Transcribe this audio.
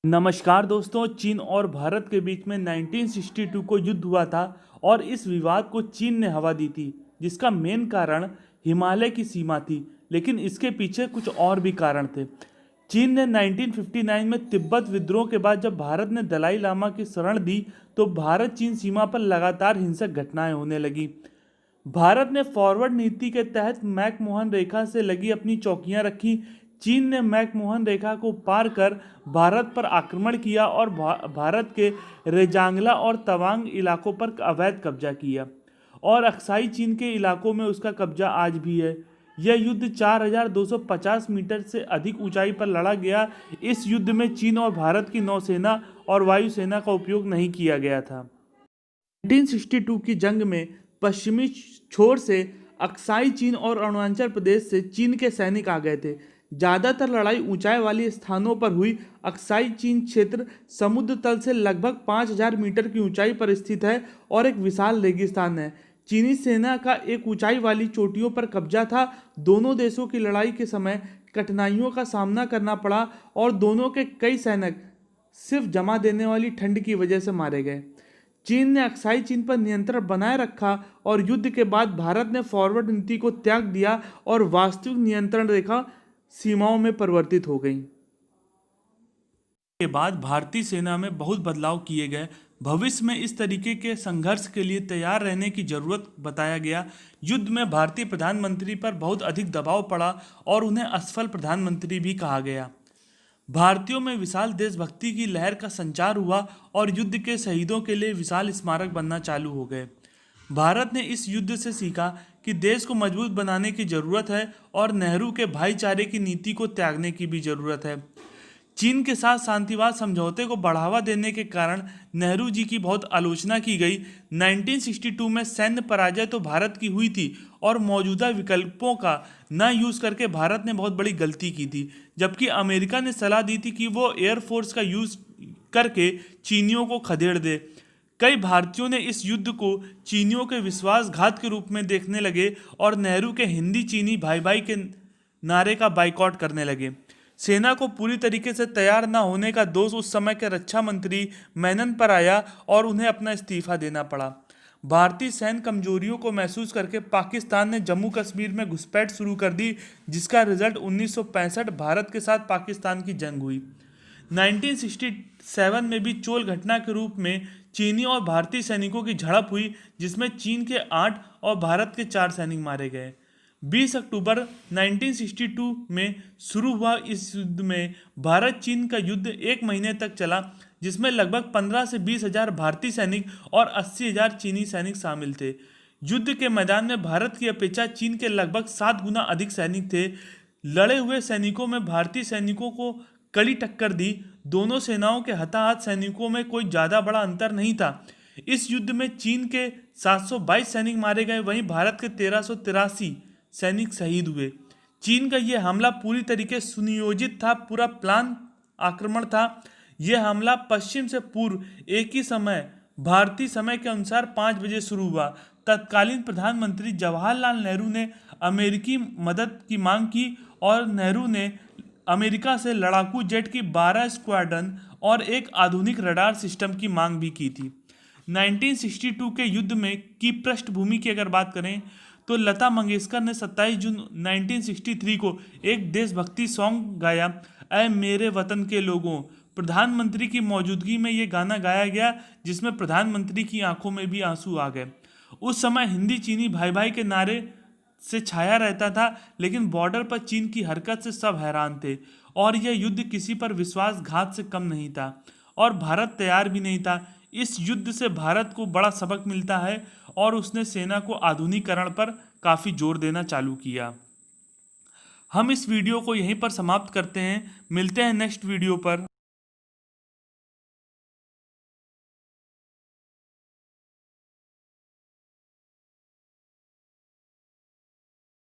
नमस्कार दोस्तों। चीन और भारत के बीच में 1962 को युद्ध हुआ था और इस विवाद को चीन ने हवा दी थी, जिसका मेन कारण हिमालय की सीमा थी। लेकिन इसके पीछे कुछ और भी कारण थे। चीन ने 1959 में तिब्बत विद्रोह के बाद जब भारत ने दलाई लामा की शरण दी तो भारत चीन सीमा पर लगातार हिंसक घटनाएं होने लगी। भारत ने फॉरवर्ड नीति के तहत मैकमोहन रेखा से लगी अपनी चौकियां रखी। चीन ने मैकमोहन रेखा को पार कर भारत पर आक्रमण किया और भारत के रेजांगला और तवांग इलाकों पर अवैध कब्जा किया और अक्साई चीन के इलाकों में उसका कब्जा आज भी है। यह युद्ध 4250 मीटर से अधिक ऊंचाई पर लड़ा गया। इस युद्ध में चीन और भारत की नौसेना और वायुसेना का उपयोग नहीं किया गया था। 1962 की जंग में पश्चिमी छोर से अक्साई चीन और अरुणाचल प्रदेश से चीन के सैनिक आ गए थे। ज़्यादातर लड़ाई ऊंचाई वाले स्थानों पर हुई। अक्साई चीन क्षेत्र समुद्र तल से लगभग 5000 मीटर की ऊंचाई पर स्थित है और एक विशाल रेगिस्तान है। चीनी सेना का एक ऊंचाई वाली चोटियों पर कब्जा था। दोनों देशों की लड़ाई के समय कठिनाइयों का सामना करना पड़ा और दोनों के कई सैनिक सिर्फ जमा देने वाली ठंड की वजह से मारे गए। चीन ने अक्साई चीन पर नियंत्रण बनाए रखा और युद्ध के बाद भारत ने फॉरवर्ड नीति को त्याग दिया और वास्तविक नियंत्रण रेखा सीमाओं में परिवर्तित हो गई। के बाद भारतीय सेना में बहुत बदलाव किए गए। भविष्य में इस तरीके के संघर्ष के लिए तैयार रहने की जरूरत बताया गया। युद्ध में भारतीय प्रधानमंत्री पर बहुत अधिक दबाव पड़ा और उन्हें असफल प्रधानमंत्री भी कहा गया। भारतीयों में विशाल देशभक्ति की लहर का संचार हुआ और युद्ध के शहीदों के लिए विशाल स्मारक बनना चालू हो गए। भारत ने इस युद्ध से सीखा कि देश को मजबूत बनाने की जरूरत है और नेहरू के भाईचारे की नीति को त्यागने की भी जरूरत है। चीन के साथ शांतिवाद समझौते को बढ़ावा देने के कारण नेहरू जी की बहुत आलोचना की गई। 1962 में सैन्य पराजय तो भारत की हुई थी और मौजूदा विकल्पों का न यूज़ करके भारत ने बहुत बड़ी गलती की थी। जबकि अमेरिका ने सलाह दी थी कि वो एयरफोर्स का यूज़ करके चीनियों को खदेड़ दे। कई भारतीयों ने इस युद्ध को चीनियों के विश्वासघात के रूप में देखने लगे और नेहरू के हिंदी चीनी भाई भाई के नारे का बाइकआउट करने लगे। सेना को पूरी तरीके से तैयार न होने का दोष उस समय के रक्षा मंत्री मेनन पर आया और उन्हें अपना इस्तीफा देना पड़ा। भारतीय सैन्य कमजोरियों को महसूस करके पाकिस्तान ने जम्मू कश्मीर में घुसपैठ शुरू कर दी, जिसका रिजल्ट 1965 भारत के साथ पाकिस्तान की जंग हुई। 1967 में भी चोल घटना के रूप में चीनी और भारतीय सैनिकों की झड़प हुई, जिसमें चीन के 8 और भारत के 4 सैनिक मारे गए। 20 अक्टूबर 1962 में शुरू हुआ इस युद्ध में भारत चीन का युद्ध 1 महीने तक चला, जिसमें लगभग 15 से 20 हजार भारतीय सैनिक और 80,000 चीनी सैनिक शामिल थे। युद्ध के मैदान में भारत की अपेक्षा चीन के लगभग 7 गुना अधिक सैनिक थे। लड़े हुए सैनिकों में भारतीय सैनिकों को कड़ी टक्कर दी। दोनों सेनाओं के हताहत सैनिकों में कोई ज़्यादा बड़ा अंतर नहीं था। इस युद्ध में चीन के 722 सैनिक मारे गए, वहीं भारत के 1383 सैनिक शहीद हुए। चीन का यह हमला पूरी तरीके सुनियोजित था, पूरा प्लान आक्रमण था। यह हमला पश्चिम से पूर्व एक ही समय भारतीय समय के अनुसार 5 बजे शुरू हुआ। तत्कालीन प्रधानमंत्री जवाहरलाल नेहरू ने अमेरिकी मदद की मांग की और नेहरू ने अमेरिका से लड़ाकू जेट की 12 स्क्वाड्रन और एक आधुनिक रडार सिस्टम की मांग भी की थी। 1962 के युद्ध में की पृष्ठभूमि की अगर बात करें तो लता मंगेशकर ने 27 जून 1963 को एक देशभक्ति सॉन्ग गाया, ऐ मेरे वतन के लोगों। प्रधानमंत्री की मौजूदगी में ये गाना गाया गया, जिसमें प्रधानमंत्री की आंखों में भी आंसू आ गए। उस समय हिंदी चीनी भाई भाई के नारे से छाया रहता था, लेकिन बॉर्डर पर चीन की हरकत से सब हैरान थे और यह युद्ध किसी पर विश्वासघात से कम नहीं था और भारत तैयार भी नहीं था। इस युद्ध से भारत को बड़ा सबक मिलता है और उसने सेना को आधुनिकीकरण पर काफ़ी जोर देना चालू किया। हम इस वीडियो को यहीं पर समाप्त करते हैं। मिलते हैं नेक्स्ट वीडियो पर।